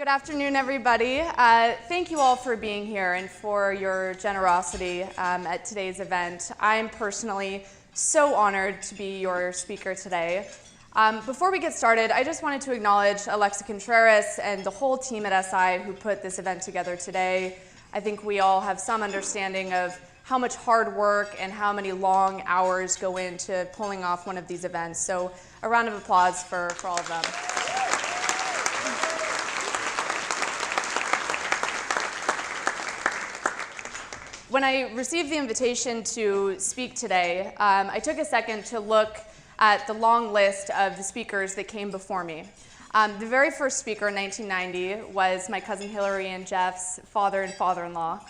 Good afternoon, everybody. Thank you all for being here and for your generosity at today's event. I'm personally so honored to be your speaker today. Before we get started, I just wanted to acknowledge Alexa Contreras and the whole team at SI who put this event together today. I think we all have some understanding of how much hard work and how many long hours go into pulling off one of these events. So a round of applause for all of them. When I received the invitation to speak today, I took a second to look at the long list of the speakers that came before me. The very first speaker in 1990 was my cousin Hillary and Jeff's father and father-in-law,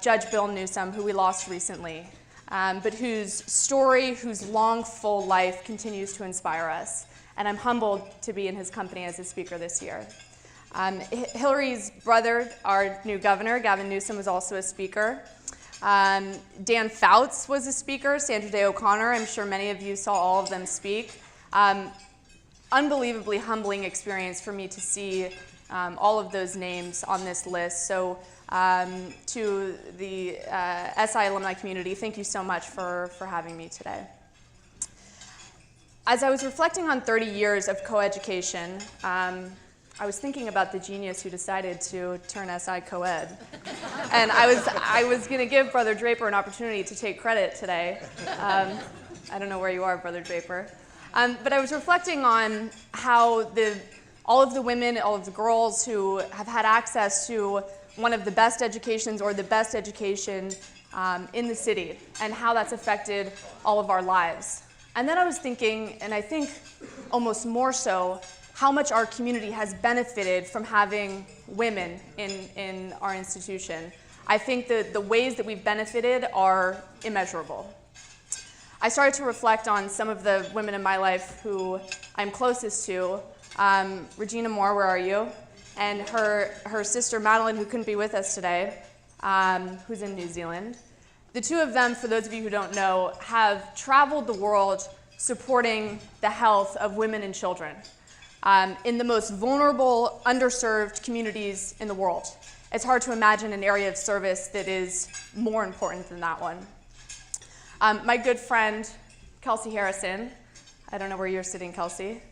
Judge Bill Newsom, who we lost recently, but whose story, whose long, full life continues to inspire us. And I'm humbled to be in his company as a speaker this year. Hillary's brother, our new governor, Gavin Newsom, was also a speaker. Dan Fouts was a speaker, Sandra Day O'Connor. I'm sure many of you saw all of them speak. Unbelievably humbling experience for me to see all of those names on this list. So to the SI alumni community, thank you so much for having me today. As I was reflecting on 30 years of coeducation, I was thinking about the genius who decided to turn SI co-ed. And I was going to give Brother Draper an opportunity to take credit today. I don't know where you are, Brother Draper. But I was reflecting on how all of the women, all of the girls who have had access to one of the best educations or the best education in the city and how that's affected all of our lives. And then I was thinking, and I think almost more so, how much our community has benefited from having women in our institution. I think that the ways that we've benefited are immeasurable. I started to reflect on some of the women in my life who I'm closest to. Regina Moore, where are you? And her sister Madeline, who couldn't be with us today, who's in New Zealand. The two of them, for those of you who don't know, have traveled the world supporting the health of women and children. In the most vulnerable, underserved communities in the world. It's hard to imagine an area of service that is more important than that one. My good friend, Kelsey Harrison, I don't know where you're sitting, Kelsey.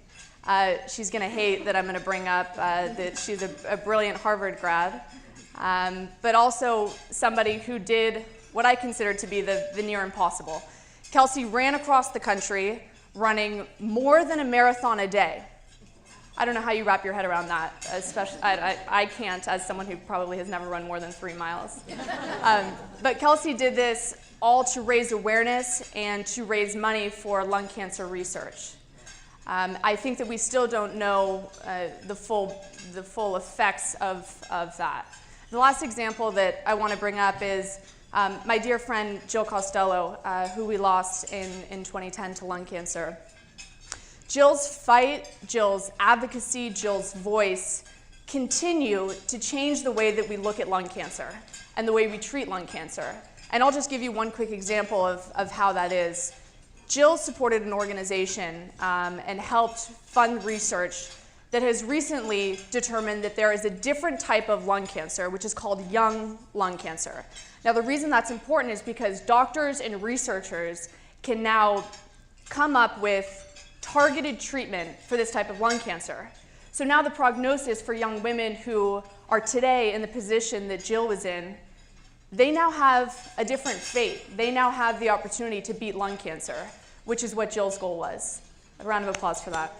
She's going to hate that I'm going to bring up that she's a brilliant Harvard grad, but also somebody who did what I consider to be the near impossible. Kelsey ran across the country running more than a marathon a day. I don't know how you wrap your head around that, especially I can't, as someone who probably has never run more than 3 miles. But Kelsey did this all to raise awareness and to raise money for lung cancer research. I think that we still don't know the full effects of that. The last example that I want to bring up is my dear friend Jill Costello, who we lost in 2010 to lung cancer. Jill's fight, Jill's advocacy, Jill's voice continue to change the way that we look at lung cancer and the way we treat lung cancer. And I'll just give you one quick example of how that is. Jill supported an organization and helped fund research that has recently determined that there is a different type of lung cancer, which is called young lung cancer. Now, the reason that's important is because doctors and researchers can now come up with targeted treatment for this type of lung cancer. So now the prognosis for young women who are today in the position that Jill was in, they now have a different fate. They now have the opportunity to beat lung cancer, which is what Jill's goal was. A round of applause for that.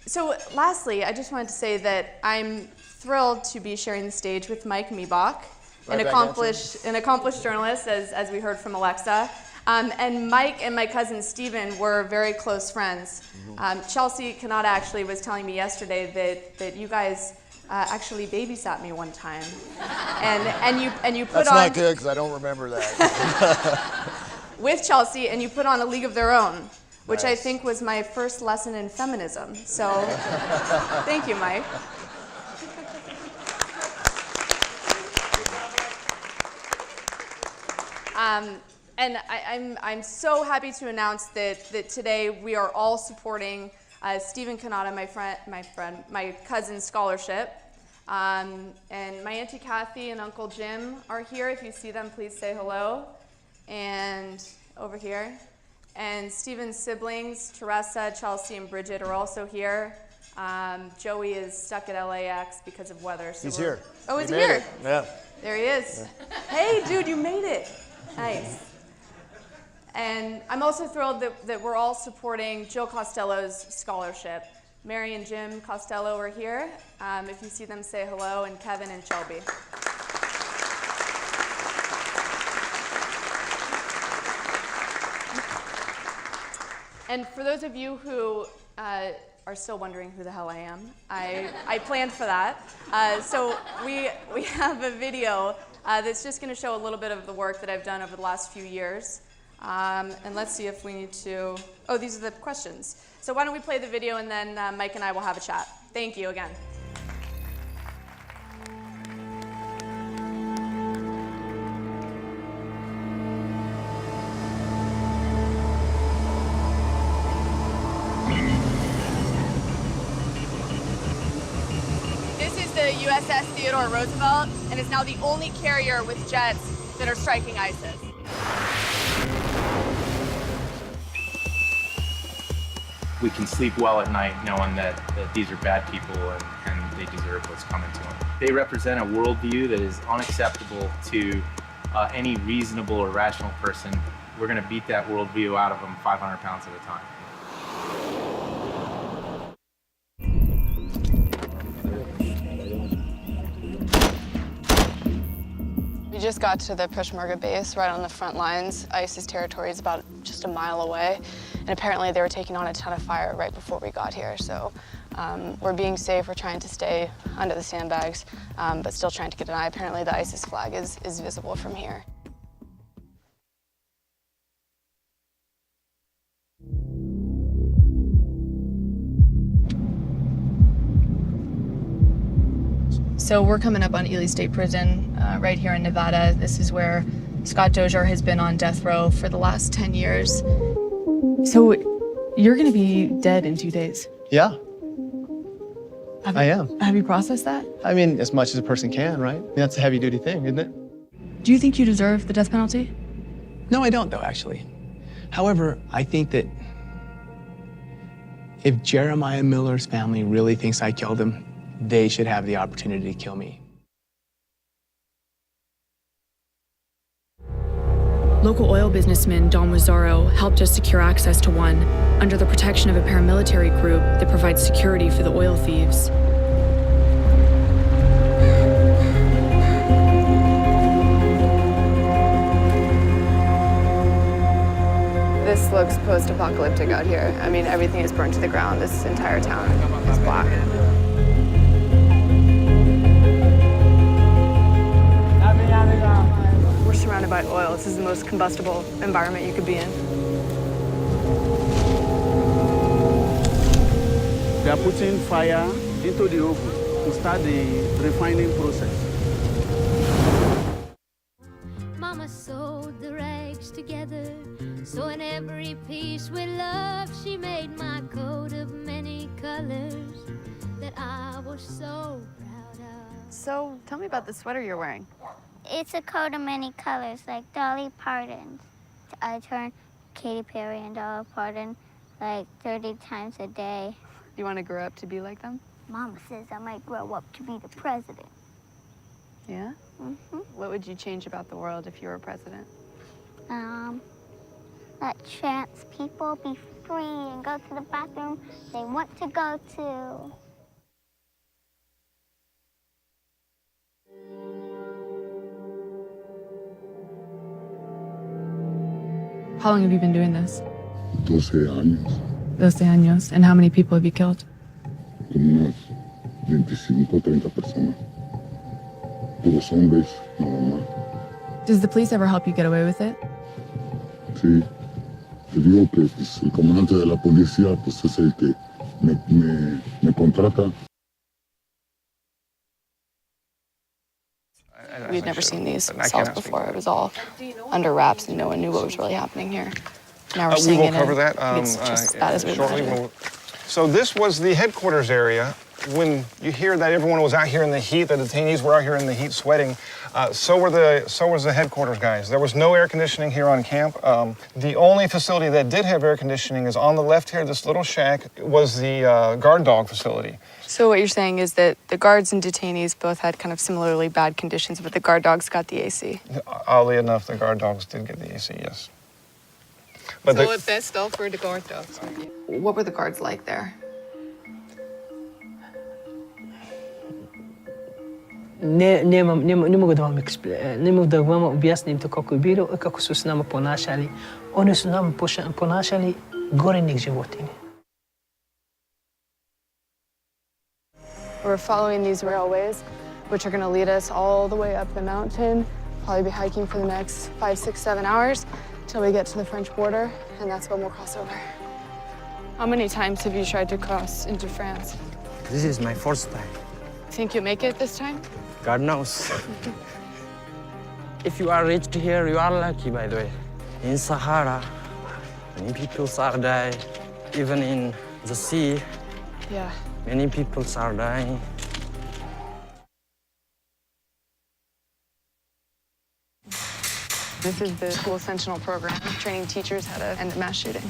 So lastly, I just wanted to say that I'm thrilled to be sharing the stage with Mike Mibach, an accomplished journalist, as we heard from Alexa. And Mike and my cousin Stephen were very close friends. Chelsea Kanata actually was telling me yesterday that you guys actually babysat me one time, and you put That's on. That's not good because I don't remember that. With Chelsea, and you put on A League of Their Own, which Nice. I think was my first lesson in feminism. So, thank you, Mike. And I'm so happy to announce that today we are all supporting Stephen Kanata, my cousin's scholarship. And my Auntie Kathy and Uncle Jim are here. If you see them, please say hello. And over here. And Stephen's siblings, Teresa, Chelsea, and Bridget, are also here. Joey is stuck at LAX because of weather. So He's here. Oh, is he made here? it. Yeah. There he is. Hey, dude, you made it. Nice. And I'm also thrilled that we're all supporting Jill Costello's scholarship. Mary and Jim Costello are here. If you see them, say hello, and Kevin and Shelby. And for those of you who are still wondering who the hell I am, I planned for that. So we have a video that's just going to show a little bit of the work that I've done over the last few years. And let's see if we need to, oh, these are the questions. So why don't we play the video, and then Mike and I will have a chat. Thank you again. This is the USS Theodore Roosevelt, and it's now the only carrier with jets that are striking ISIS. We can sleep well at night knowing that these are bad people and they deserve what's coming to them. They represent a worldview that is unacceptable to any reasonable or rational person. We're going to beat that worldview out of them 500 pounds at a time. We just got to the Peshmerga base right on the front lines. ISIS territory is about just a mile away. And apparently they were taking on a ton of fire right before we got here. So we're being safe. We're trying to stay under the sandbags, but still trying to get an eye. Apparently the ISIS flag is visible from here. So we're coming up on Ely State Prison right here in Nevada. This is where Scott Dozier has been on death row for the last 10 years. So you're going to be dead in 2 days? Yeah, I am. Have you processed that? I mean, as much as a person can, right? I mean, that's a heavy-duty thing, isn't it? Do you think you deserve the death penalty? No, I don't, though, actually. However, I think that if Jeremiah Miller's family really thinks I killed him, they should have the opportunity to kill me. Local oil businessman Don Wazzaro helped us secure access to one under the protection of a paramilitary group that provides security for the oil thieves. This looks post-apocalyptic out here. I mean, everything is burnt to the ground. This entire town is black. We're surrounded by oil. This is the most combustible environment you could be in. They are putting fire into the oven to start the refining process. Mama sewed the rags together, so in every piece with love she made my coat of many colors that I was so proud of. So, tell me about the sweater you're wearing. It's a coat of many colors, like Dolly Parton. I turn Katy Perry and Dolly Parton like 30 times a day. You want to grow up to be like them? Mama says I might grow up to be the president. Yeah? Mm-hmm. What would you change about the world if you were president? Let trans people be free and go to the bathroom they want to go to. How long have you been doing this? 12 años. 12 años. And how many people have you killed? Como unas 25, 30 personas. Puros hombres, nada más. Does the police ever help you get away with it? Sí. Te digo que pues, el comandante de la policía pues, es el que me contrata. We had never seen these cells before. It was all under wraps and no one knew what was really happening here. Now we're seeing we it. will cover that It's just as bad as we shortly. imagined. So this was the headquarters area. When you hear that everyone was out here in the heat, the detainees were out here in the heat sweating, so was the headquarters guys. There was no air conditioning here on camp. The only facility that did have air conditioning is on the left here, this little shack, was the guard dog facility. So what you're saying is that the guards and detainees both had kind of similarly bad conditions, but the guard dogs got the AC. Oddly enough, the guard dogs did get the AC, yes. But So it's best all for the guard dogs. What were the guards like there? Не могу вам не могу вам объяснить kako bilo и kako su s nama ponašali. Oni su nam ponašali gore nego životinje. We're following these railways, which are going to lead us all the way up the mountain. Probably be hiking for the next 5, 6, 7 hours till we get to the French border, and that's when we'll cross over. How many times have you tried to cross into France? This is my first time. Think you'll make it this time? God knows. If you are reached here, you are lucky, by the way. In Sahara, many people are dying. Even in the sea, Yeah. many people are dying. This is the school sentinel program, training teachers how to end a mass shooting.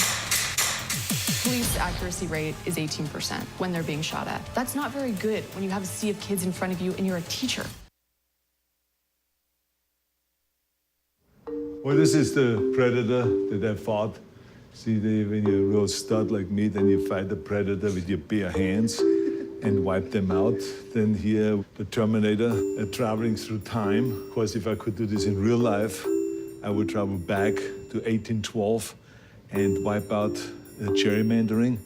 Police accuracy rate is 18% when they're being shot at. That's not very good when you have a sea of kids in front of you and you're a teacher. Well, this is the predator that I fought. See, when you're a real stud like me, then you fight the predator with your bare hands and wipe them out. Then here, the Terminator traveling through time. Of course, if I could do this in real life, I would travel back to 1812 and wipe out gerrymandering.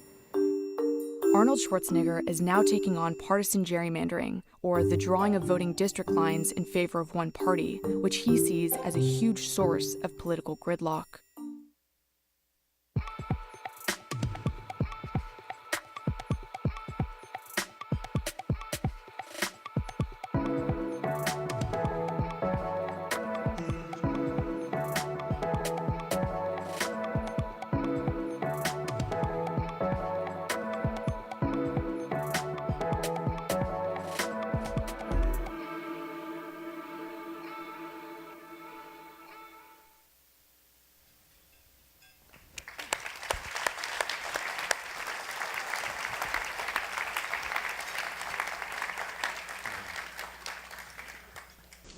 Arnold Schwarzenegger is now taking on partisan gerrymandering, or the drawing of voting district lines in favor of one party, which he sees as a huge source of political gridlock.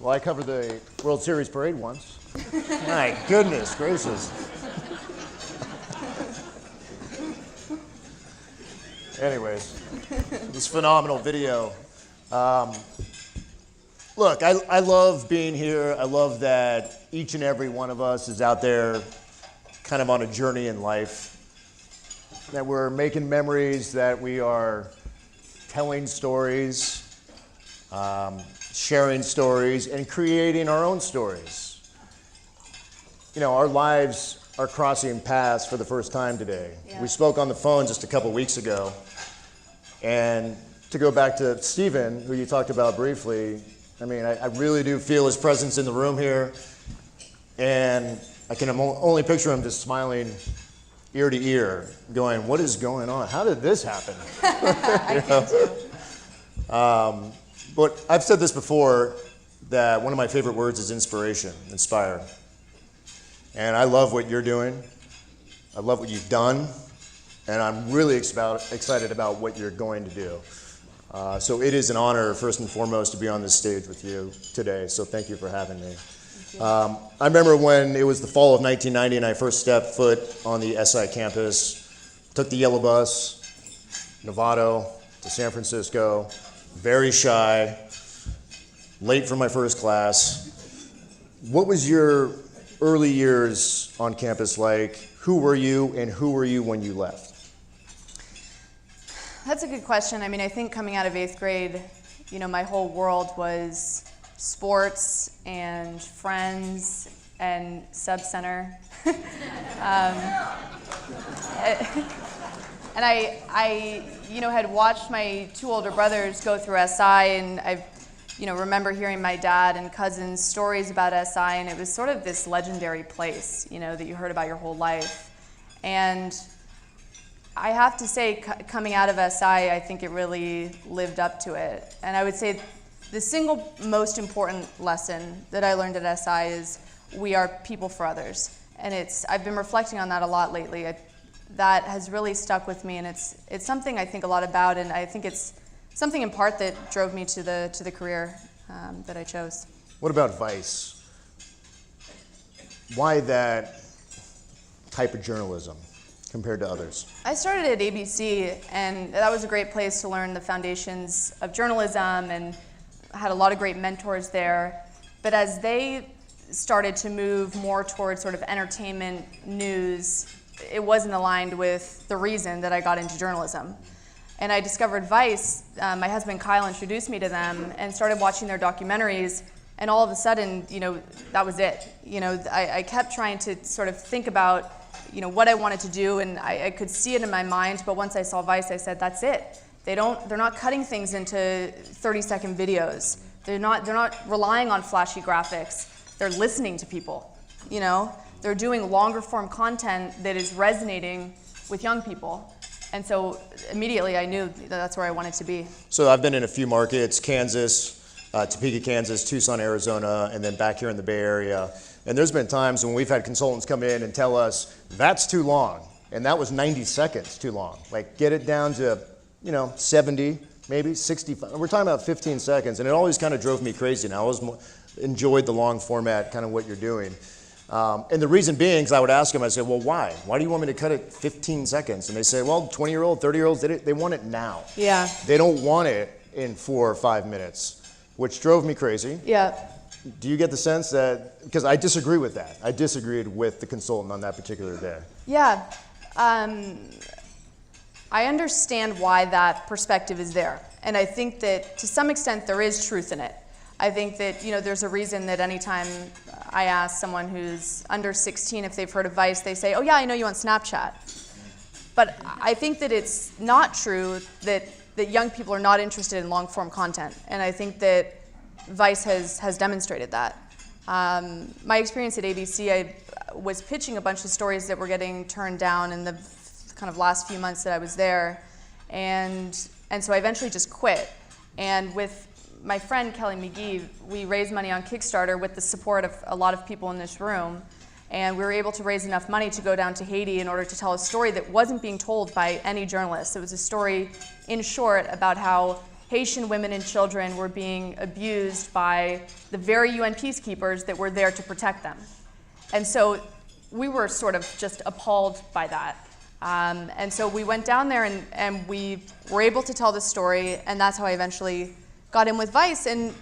Well, I covered the World Series parade once. My goodness gracious. Anyways, this phenomenal video. Look, I love being here. I love that each and every one of us is out there kind of on a journey in life, that we're making memories, that we are telling stories, sharing stories, and creating our own stories. You know, our lives are crossing paths for the first time today. Yeah. We spoke on the phone just a couple weeks ago. And to go back to Stephen, who you talked about briefly, I mean, I really do feel his presence in the room here. And I can only picture him just smiling ear to ear, going, what is going on? How did this happen? I can too. But I've said this before, that one of my favorite words is inspiration, inspire. And I love what you're doing. I love what you've done. And I'm really excited about what you're going to do. So it is an honor, first and foremost, to be on this stage with you today. So thank you for having me. I remember when it was the fall of 1990 and I first stepped foot on the SI campus, took the yellow bus, Novato to San Francisco, very shy, late for my first class. What was your early years on campus like? Who were you, and who were you when you left? That's a good question. I mean, I think coming out of 8th grade, you know, my whole world was sports and friends and sub-center. And I, you know, had watched my two older brothers go through SI, and I've, remember hearing my dad and cousins' stories about SI, and it was sort of this legendary place, that you heard about your whole life. And I have to say, coming out of SI, I think it really lived up to it. And I would say the single most important lesson that I learned at SI is we are people for others. And I've been reflecting on that a lot lately. That has really stuck with me, and it's something I think a lot about, and I think it's something in part that drove me to the career that I chose. What about Vice? Why that type of journalism compared to others? I started at ABC, and that was a great place to learn the foundations of journalism, and I had a lot of great mentors there. But as they started to move more towards sort of entertainment news, it wasn't aligned with the reason that I got into journalism. And I discovered Vice. My husband Kyle introduced me to them and started watching their documentaries, and all of a sudden, that was it. I kept trying to sort of think about, what I wanted to do, and I could see it in my mind, but once I saw Vice, I said, that's it. They're not cutting things into 30-second videos. They're not relying on flashy graphics. They're listening to people, They're doing longer form content that is resonating with young people. And so immediately I knew that's where I wanted to be. So I've been in a few markets, Kansas, Topeka, Kansas, Tucson, Arizona, and then back here in the Bay Area. And there's been times when we've had consultants come in and tell us, that's too long. And that was 90 seconds too long. Like, get it down to, 70, maybe 65. We're talking about 15 seconds. And it always kind of drove me crazy. And I always enjoyed the long format, kind of what you're doing. And the reason being, because I would ask them, I said, well, why? Why do you want me to cut it 15 seconds? And they say, well, 20-year-old, 30-year-olds, they want it now. Yeah. They don't want it in 4 or 5 minutes, which drove me crazy. Yeah. Do you get the sense that, because I disagree with that. I disagreed with the consultant on that particular day. Yeah. I understand why that perspective is there. And I think that to some extent there is truth in it. I think that, there's a reason that anytime I ask someone who's under 16 if they've heard of Vice, they say, oh yeah, I know you on Snapchat. But I think that it's not true that young people are not interested in long form content. And I think that Vice has demonstrated that. My experience at ABC, I was pitching a bunch of stories that were getting turned down in the kind of last few months that I was there. And so I eventually just quit. And with my friend Kelly McGee, we raised money on Kickstarter with the support of a lot of people in this room. And we were able to raise enough money to go down to Haiti in order to tell a story that wasn't being told by any journalist. It was a story, in short, about how Haitian women and children were being abused by the very UN peacekeepers that were there to protect them. And so we were sort of just appalled by that. And so we went down there and we were able to tell the story, and that's how I eventually got in with Vice, and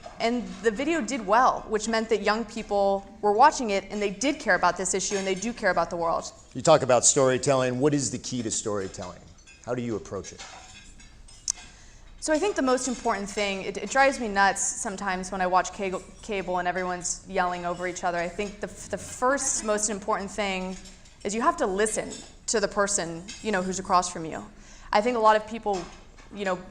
the video did well, which meant that young people were watching it and they did care about this issue and they do care about the world. You talk about storytelling. What is the key to storytelling? How do you approach it? So I think the most important thing, it drives me nuts sometimes when I watch cable and everyone's yelling over each other. I think the first most important thing is you have to listen to the person, who's across from you. I think a lot of people,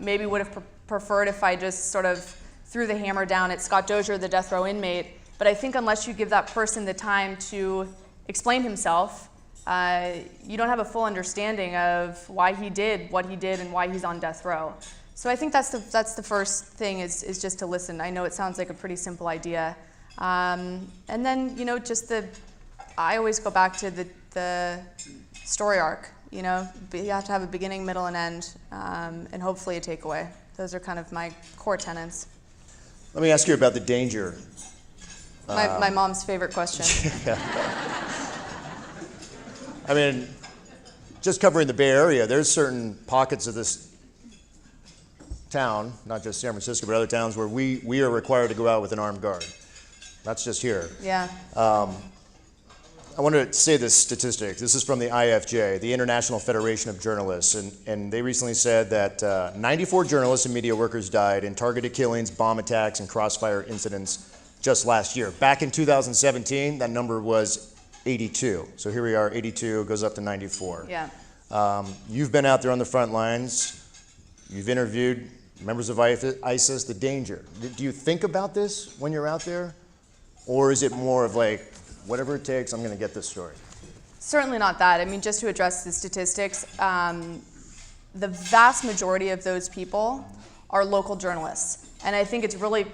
maybe would have preferred if I just sort of threw the hammer down at Scott Dozier, the death row inmate. But I think unless you give that person the time to explain himself, you don't have a full understanding of why he did what he did and why he's on death row. So I think that's the first thing is just to listen. I know it sounds like a pretty simple idea. And then, I always go back to the story arc. You have to have a beginning, middle, and end, and hopefully a takeaway. Those are kind of my core tenets. Let me ask you about the danger. My mom's favorite question. I mean, just covering the Bay Area, there's certain pockets of this town, not just San Francisco, but other towns where we are required to go out with an armed guard. That's just here. Yeah. I wanted to say this statistic. This is from the IFJ, the International Federation of Journalists, and they recently said that 94 journalists and media workers died in targeted killings, bomb attacks, and crossfire incidents just last year. Back in 2017, that number was 82. So here we are, 82 goes up to 94. Yeah. You've been out there on the front lines. You've interviewed members of ISIS, the danger. Do you think about this when you're out there? Or is it more of like, whatever it takes, I'm going to get this story? Certainly not that. I mean, just to address the statistics, the vast majority of those people are local journalists. And I think it's really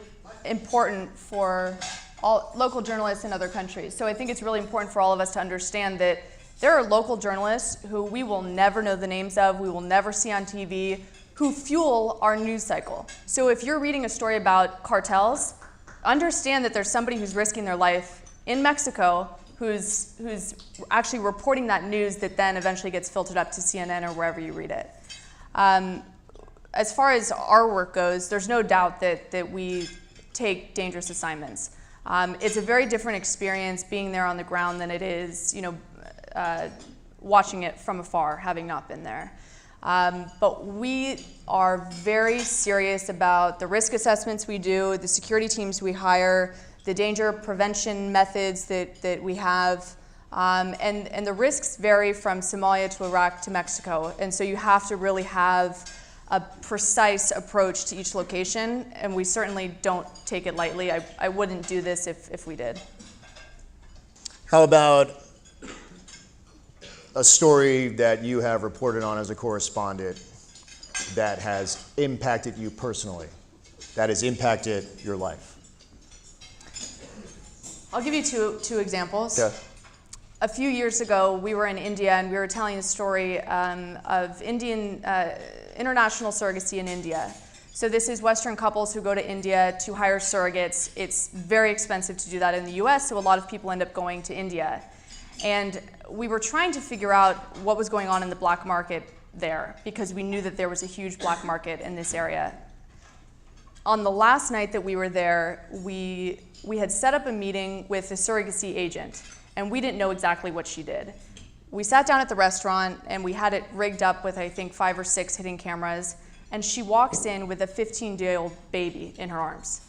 important for all local journalists in other countries. So I think it's really important for all of us to understand that there are local journalists who we will never know the names of, we will never see on TV, who fuel our news cycle. So if you're reading a story about cartels, understand that there's somebody who's risking their life in Mexico who's actually reporting that news that then eventually gets filtered up to CNN or wherever you read it. As far as our work goes, there's no doubt that we take dangerous assignments. It's a very different experience being there on the ground than it is, watching it from afar, having not been there. But we are very serious about the risk assessments we do, the security teams we hire, the danger prevention methods that we have. And the risks vary from Somalia to Iraq to Mexico. And so you have to really have a precise approach to each location, and we certainly don't take it lightly. I wouldn't do this if we did. How about a story that you have reported on as a correspondent that has impacted you personally, that has impacted your life? I'll give you two examples. Yeah. A few years ago, we were in India and we were telling a story of international surrogacy in India. So this is Western couples who go to India to hire surrogates. It's very expensive to do that in the US, so a lot of people end up going to India. And we were trying to figure out what was going on in the black market there, because we knew that there was a huge black market in this area. On the last night that we were there, we had set up a meeting with a surrogacy agent, and we didn't know exactly what she did. We sat down at the restaurant, and we had it rigged up with, I think, 5 or 6 hidden cameras, and she walks in with a 15-day-old baby in her arms.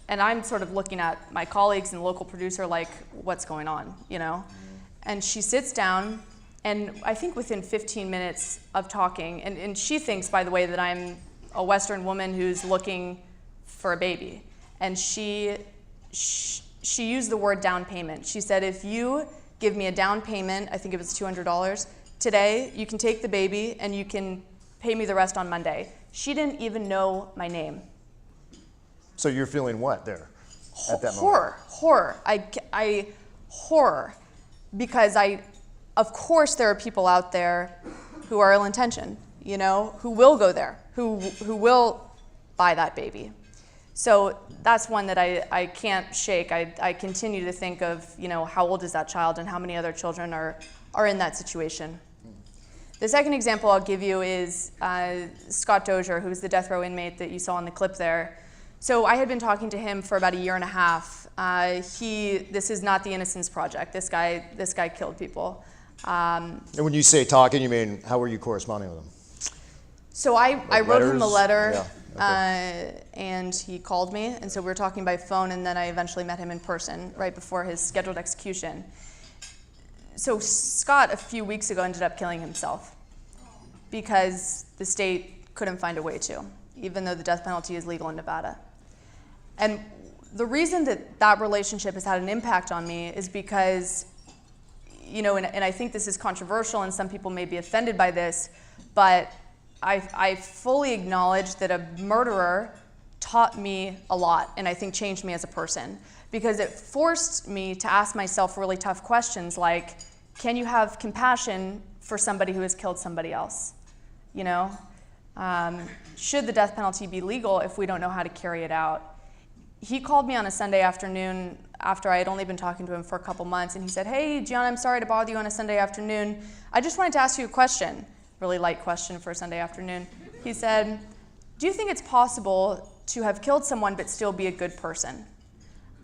And I'm sort of looking at my colleagues and the local producer like, what's going on, And she sits down, and I think within 15 minutes of talking, and she thinks, by the way, that I'm a Western woman who's looking for a baby. And she used the word down payment. She said, if you give me a down payment, I think it was $200, today you can take the baby and you can pay me the rest on Monday. She didn't even know my name. So you're feeling what there at that moment? Horror. Horror. Because of course there are people out there who are ill-intentioned, who will go there, who will buy that baby. So that's one that I can't shake. I continue to think of, how old is that child and how many other children are in that situation. The second example I'll give you is Scott Dozier, who was the death row inmate that you saw in the clip there. So I had been talking to him for about a year and a half. This is not the Innocence Project. This guy killed people. And when you say talking, you mean how were you corresponding with him? So I wrote him a letter, Yeah. Okay. and he called me, and so we were talking by phone, and then I eventually met him in person right before his scheduled execution. So Scott, a few weeks ago, ended up killing himself because the state couldn't find a way to, even though the death penalty is legal in Nevada. And the reason that relationship has had an impact on me is because, and I think this is controversial and some people may be offended by this, but I fully acknowledge that a murderer taught me a lot and I think changed me as a person, because it forced me to ask myself really tough questions like, can you have compassion for somebody who has killed somebody else? Should the death penalty be legal if we don't know how to carry it out? He called me on a Sunday afternoon after I had only been talking to him for a couple months, and he said, hey, Gianna, I'm sorry to bother you on a Sunday afternoon. I just wanted to ask you a question. Really light question for a Sunday afternoon. He said, do you think it's possible to have killed someone but still be a good person?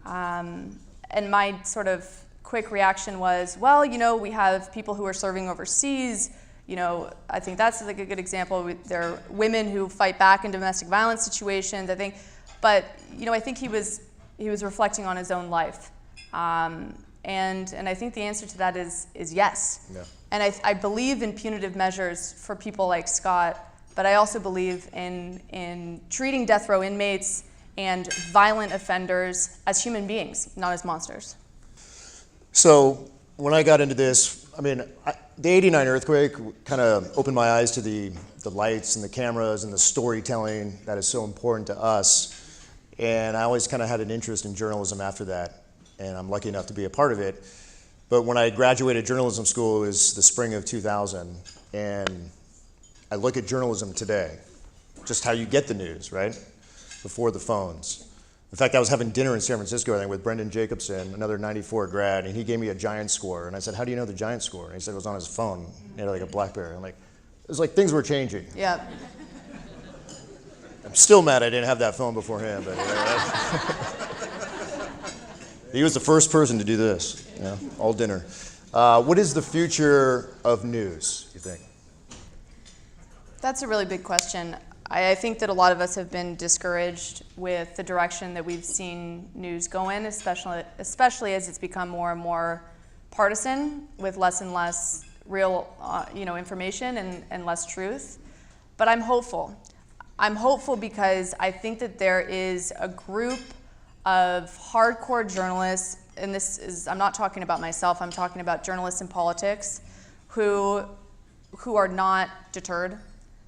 And my sort of quick reaction was, well, we have people who are serving overseas. I think that's like a good example. There are women who fight back in domestic violence situations, I think. But, I think he was reflecting on his own life. And I think the answer to that is yes. Yeah. And I believe in punitive measures for people like Scott but I also believe in treating death row inmates and violent offenders as human beings, not as monsters. So when I got into this, I mean, the '89 earthquake kind of opened my eyes to the lights and the cameras and the storytelling that is so important to us. And I always kind of had an interest in journalism after that, and I'm lucky enough to be a part of it. But when I graduated journalism school, it was the spring of 2000, and I look at journalism today, just how you get the news, right? Before the phones. In fact, I was having dinner in San Francisco, I think, with Brendan Jacobson, another '94 grad, and he gave me a Giants score. And I said, how do you know the Giants score? And he said it was on his phone. He had like a BlackBerry. I'm like, it was like things were changing. Yeah. I'm still mad I didn't have that phone before him, but he was the first person to do this, you know, all dinner. What is the future of news, you think? That's a really big question. I think that a lot of us have been discouraged with the direction that we've seen news go in, especially as it's become more and more partisan, with less and less real information and less truth. But I'm hopeful. I'm hopeful because I think that there is a group of hardcore journalists, and this is, I'm not talking about myself, I'm talking about journalists in politics, who are not deterred.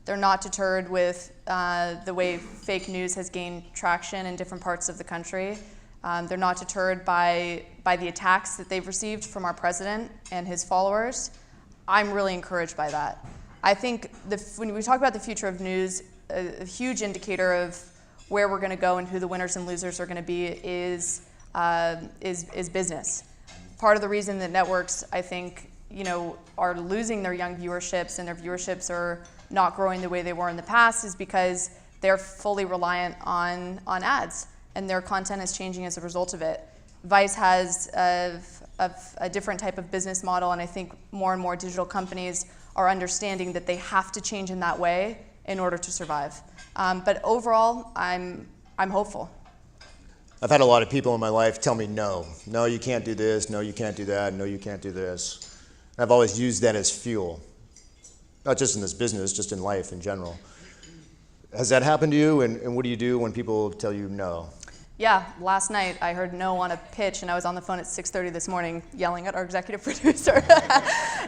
They're not deterred with the way fake news has gained traction in different parts of the country. They're not deterred by the attacks that they've received from our president and his followers. I'm really encouraged by that. I think when we talk about the future of news, a huge indicator of where we're going to go and who the winners and losers are going to be is business. Part of the reason that networks, I think, are losing their young viewerships and their viewerships are not growing the way they were in the past is because they're fully reliant on ads, and their content is changing as a result of it. Vice has a different type of business model, and I think more and more digital companies are understanding that they have to change in that way in order to survive. But overall, I'm hopeful. I've had a lot of people in my life tell me no. No, you can't do this. No, you can't do that. No, you can't do this. And I've always used that as fuel. Not just in this business, just in life in general. Has that happened to you, and what do you do when people tell you no? Yeah, last night I heard no on a pitch, and I was on the phone at 6:30 this morning yelling at our executive producer.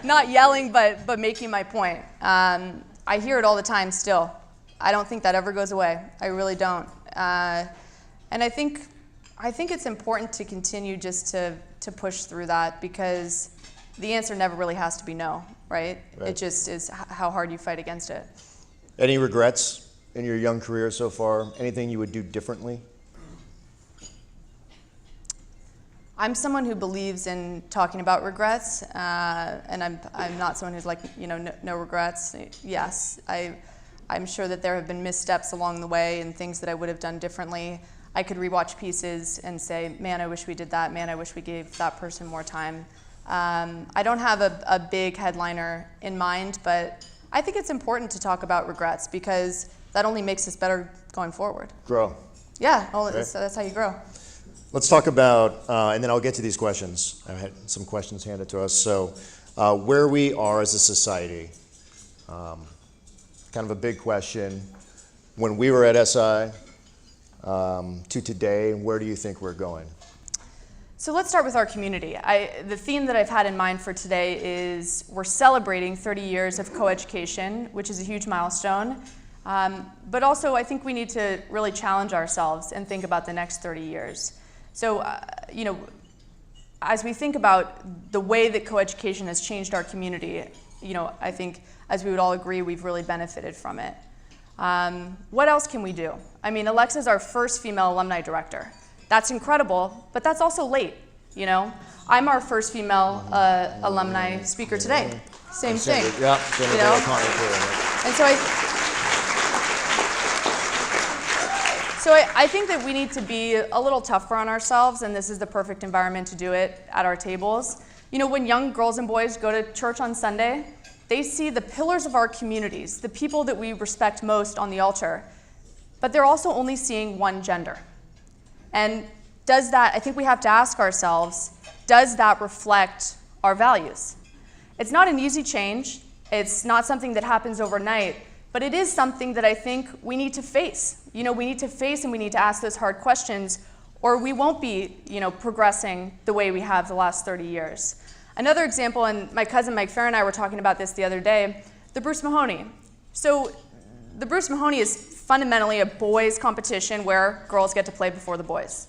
Not yelling, but making my point. I hear it all the time still. I don't think that ever goes away. I really don't. And I think it's important to continue just to push through that, because the answer never really has to be no, right? It just is how hard you fight against it. Any regrets in your young career so far? Anything you would do differently? I'm someone who believes in talking about regrets, and I'm not someone who's like, no regrets. Yes, I'm sure that there have been missteps along the way and things that I would have done differently. I could rewatch pieces and say, man, I wish we did that. Man, I wish we gave that person more time. I don't have a big headliner in mind, but I think it's important to talk about regrets because that only makes us better going forward. Grow. Yeah, right. That's how you grow. Let's talk about, and then I'll get to these questions. I had some questions handed to us. So where we are as a society, kind of a big question. When we were at SI to today, where do you think we're going? So let's start with our community. The theme that I've had in mind for today is we're celebrating 30 years of coeducation, which is a huge milestone. But also I think we need to really challenge ourselves and think about the next 30 years. So, as we think about the way that coeducation has changed our community, I think, as we would all agree, we've really benefited from it. What else can we do? I mean, Alexa's our first female alumni director. That's incredible, but that's also late, I'm our first female alumni speaker today. Same thing. Yeah, And so I think that we need to be a little tougher on ourselves, and this is the perfect environment to do it at our tables. When young girls and boys go to church on Sunday, they see the pillars of our communities, the people that we respect most on the altar, but they're also only seeing one gender. And I think we have to ask ourselves, does that reflect our values? It's not an easy change. It's not something that happens overnight, But it is something that I think we need to face. We need to face and we need to ask those hard questions, or we won't be, progressing the way we have the last 30 years. Another example, and my cousin Mike Fair and I were talking about this the other day, the Bruce Mahoney. So the Bruce Mahoney is fundamentally a boys' competition where girls get to play before the boys.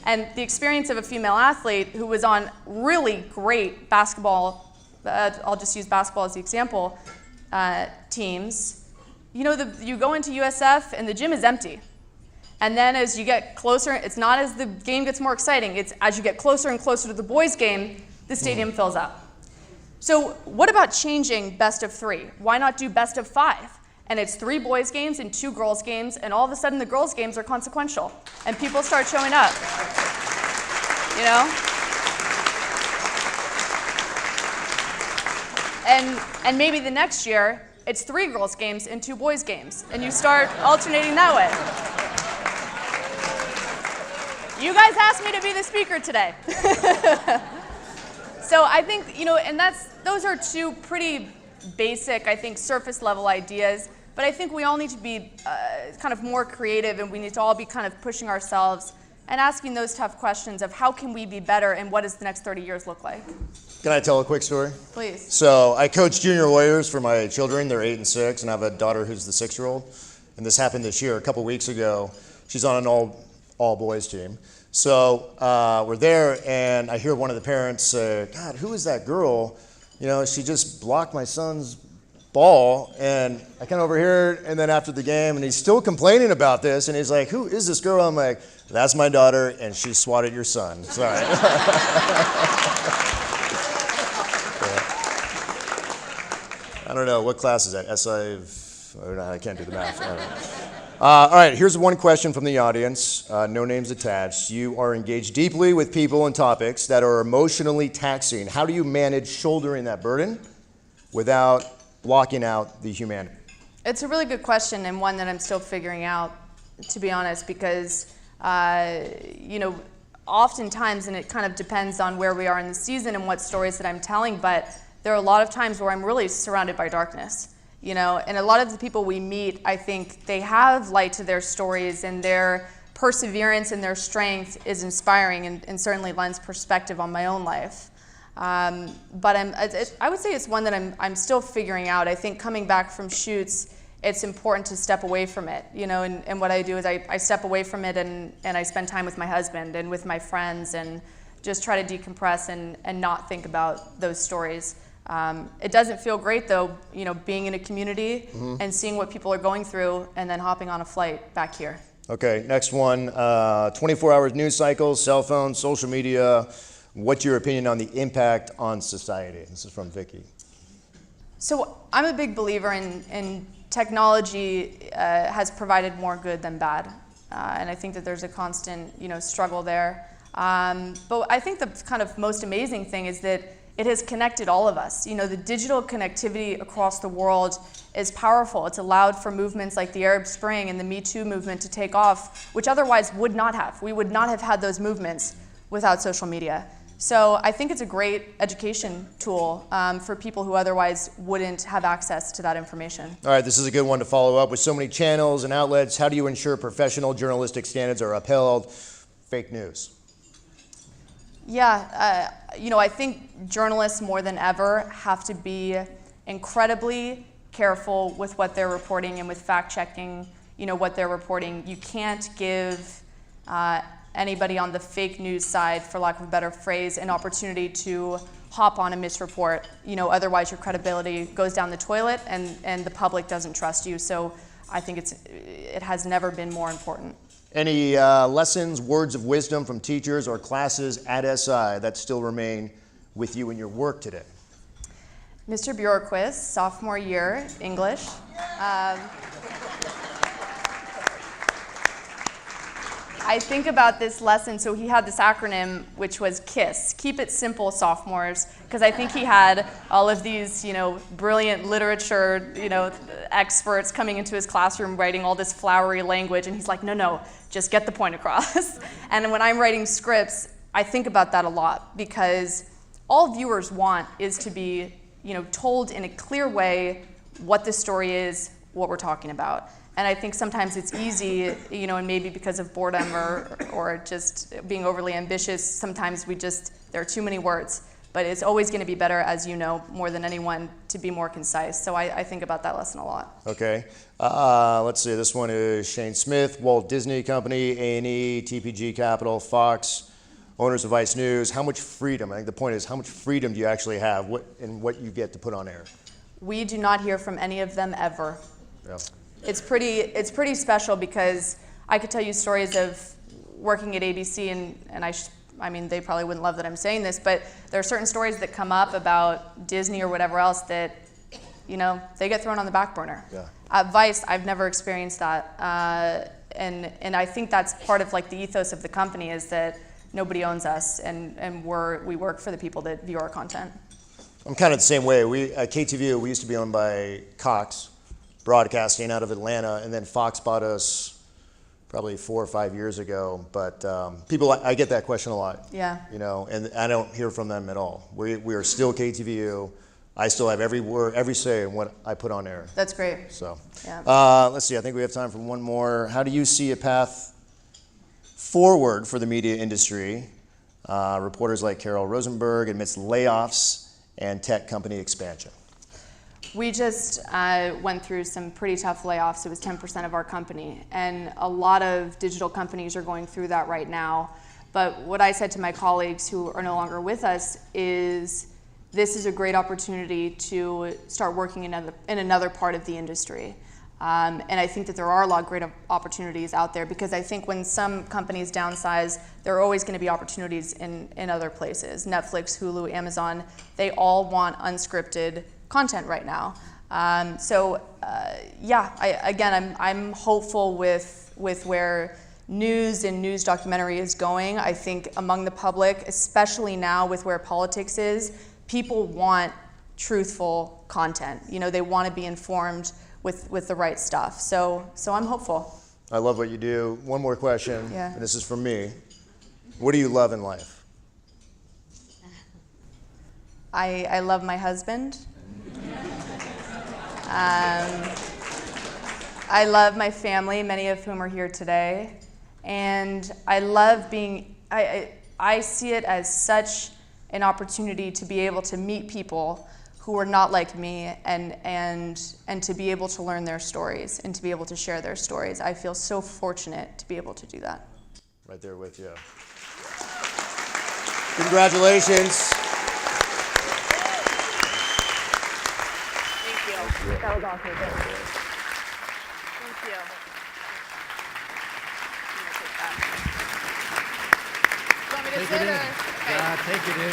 And the experience of a female athlete who was on really great basketball, I'll just use basketball as the example, teams, you go into USF and the gym is empty. And then as you get closer, it's not as the game gets more exciting, it's as you get closer and closer to the boys' game, the stadium fills up. So what about changing best of 3? Why not do best of 5? And it's 3 boys' games and 2 girls' games, and all of a sudden the girls' games are consequential, and people start showing up. And maybe the next year, it's 3 girls' games and 2 boys' games, and you start alternating that way. You guys asked me to be the speaker today. So I think, and those are 2 pretty basic, I think, surface level ideas, but I think we all need to be kind of more creative, and we need to all be kind of pushing ourselves and asking those tough questions of how can we be better and what does the next 30 years look like? Can I tell a quick story? Please. So I coach junior warriors for my children. They're 8 and 6, and I have a daughter who's the 6-year-old. And this happened this year, a couple weeks ago. She's on an all boys team. So we're there, and I hear one of the parents say, "God, who is that girl? She just blocked my son's ball." And I kind of overhear it, and then after the game, and he's still complaining about this, and he's like, "Who is this girl?" I'm like, "That's my daughter, and she swatted your son." Sorry. I don't know, what class is that? I can't do the math. All right, here's one question from the audience, no names attached. You are engaged deeply with people and topics that are emotionally taxing. How do you manage shouldering that burden without blocking out the humanity? It's a really good question, and one that I'm still figuring out, to be honest, because, oftentimes, and it kind of depends on where we are in the season and what stories that I'm telling, but there are a lot of times where I'm really surrounded by darkness. And a lot of the people we meet, I think they have light to their stories, and their perseverance and their strength is inspiring and certainly lends perspective on my own life. But I would say it's one that I'm still figuring out. I think coming back from shoots, it's important to step away from it. And what I do is I step away from it and I spend time with my husband and with my friends and just try to decompress and not think about those stories. It doesn't feel great, though, being in a community and seeing what people are going through and then hopping on a flight back here. Okay, next one, 24-hour news cycles, cell phones, social media. What's your opinion on the impact on society? This is from Vicky. So I'm a big believer in technology has provided more good than bad. And I think that there's a constant, struggle there. But I think the kind of most amazing thing is that it has connected all of us. The digital connectivity across the world is powerful. It's allowed for movements like the Arab Spring and the Me Too movement to take off, which otherwise would not have. We would not have had those movements without social media. So I think it's a great education tool for people who otherwise wouldn't have access to that information. All right, this is a good one to follow up. With so many channels and outlets, how do you ensure professional journalistic standards are upheld? Fake news. Yeah, I think journalists more than ever have to be incredibly careful with what they're reporting and with fact-checking, what they're reporting. You can't give anybody on the fake news side, for lack of a better phrase, an opportunity to hop on a misreport. Otherwise your credibility goes down the toilet and the public doesn't trust you. So I think it has never been more important. Any lessons, words of wisdom from teachers or classes at SI that still remain with you in your work today? Mr. Bjorkquist, sophomore year, English. I think about this lesson, so he had this acronym, which was KISS, Keep It Simple, Sophomores, because I think he had all of these, brilliant literature, experts coming into his classroom writing all this flowery language, and he's like, no, just get the point across. And when I'm writing scripts, I think about that a lot, because all viewers want is to be, told in a clear way what the story is, what we're talking about. And I think sometimes it's easy, you know, and maybe because of boredom or just being overly ambitious, sometimes there are too many words. But it's always going to be better, as you know, more than anyone, to be more concise. So I think about that lesson a lot. Okay. Let's see. This one is Shane Smith, Walt Disney Company, A&E, TPG Capital, Fox, owners of Vice News. How much freedom? I think the point is, how much freedom do you actually have in what you get to put on air? We do not hear from any of them ever. Yeah. It's pretty special because I could tell you stories of working at ABC, and I mean, they probably wouldn't love that I'm saying this, but there are certain stories that come up about Disney or whatever else that, you know, they get thrown on the back burner. Yeah. At Vice, I've never experienced that, and I think that's part of like the ethos of the company is that nobody owns us, and we work for the people that view our content. I'm kind of the same way. At KTVU, we used to be owned by Cox Broadcasting out of Atlanta, and then Fox bought us probably 4 or 5 years ago, but I get that question a lot. Yeah. You know, and I don't hear from them at all. We are still KTVU. I still have every word, every say in what I put on air. That's great. So, yeah. Let's see. I think we have time for one more. How do you see a path forward for the media industry? Reporters like Carol Rosenberg amidst layoffs and tech company expansion. We just went through some pretty tough layoffs. It was 10% of our company. And a lot of digital companies are going through that right now. But what I said to my colleagues who are no longer with us is this is a great opportunity to start working in another part of the industry. And I think that there are a lot of great opportunities out there because I think when some companies downsize, there are always going to be opportunities in other places. Netflix, Hulu, Amazon, they all want unscripted content right now. I'm hopeful with where news and news documentary is going. I think among the public, especially now with where politics is, people want truthful content. You know, they want to be informed with the right stuff. So I'm hopeful. I love what you do. One more question, Yeah. and this is from me. What do you love in life? I love my husband. I love my family, many of whom are here today. And I love I see it as such an opportunity to be able to meet people who are not like me and to be able to learn their stories and to be able to share their stories. I feel so fortunate to be able to do that. Right there with you. Congratulations. That was awesome. Thank you. Take it in. Yeah, take it in.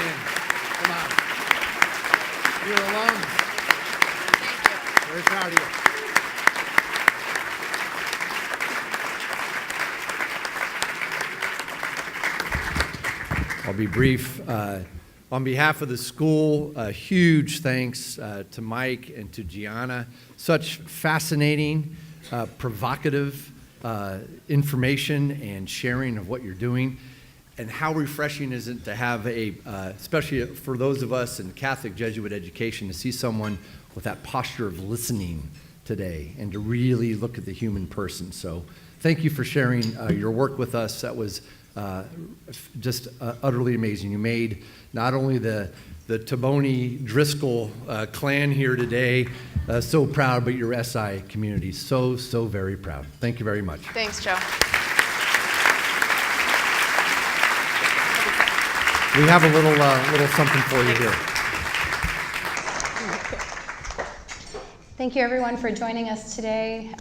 Come on. You're alone. Thank you. Very proud of you. I'll be brief. On behalf of the school, a huge thanks to Mike and to Gianna. Such fascinating, provocative information and sharing of what you're doing. And how refreshing is it to have especially for those of us in Catholic Jesuit education, to see someone with that posture of listening today and to really look at the human person. So thank you for sharing your work with us. That was just utterly amazing. You made not only the Toboni Driscoll clan here today so proud, but your SI community so very proud. Thank you very much. Thanks, Joe. We have a little something for you here. Thank you everyone for joining us today.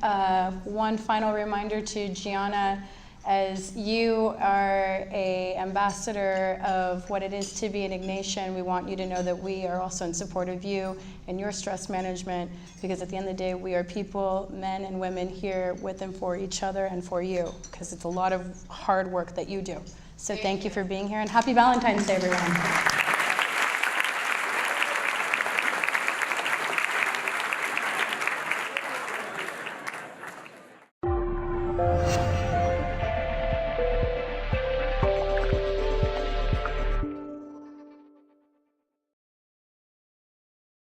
One final reminder to Gianna, as you are an ambassador of what it is to be an Ignatian, we want you to know that we are also in support of you and your stress management, because at the end of the day, we are people, men and women here with and for each other and for you, because it's a lot of hard work that you do. So thank you for being here, and happy Valentine's Day, everyone.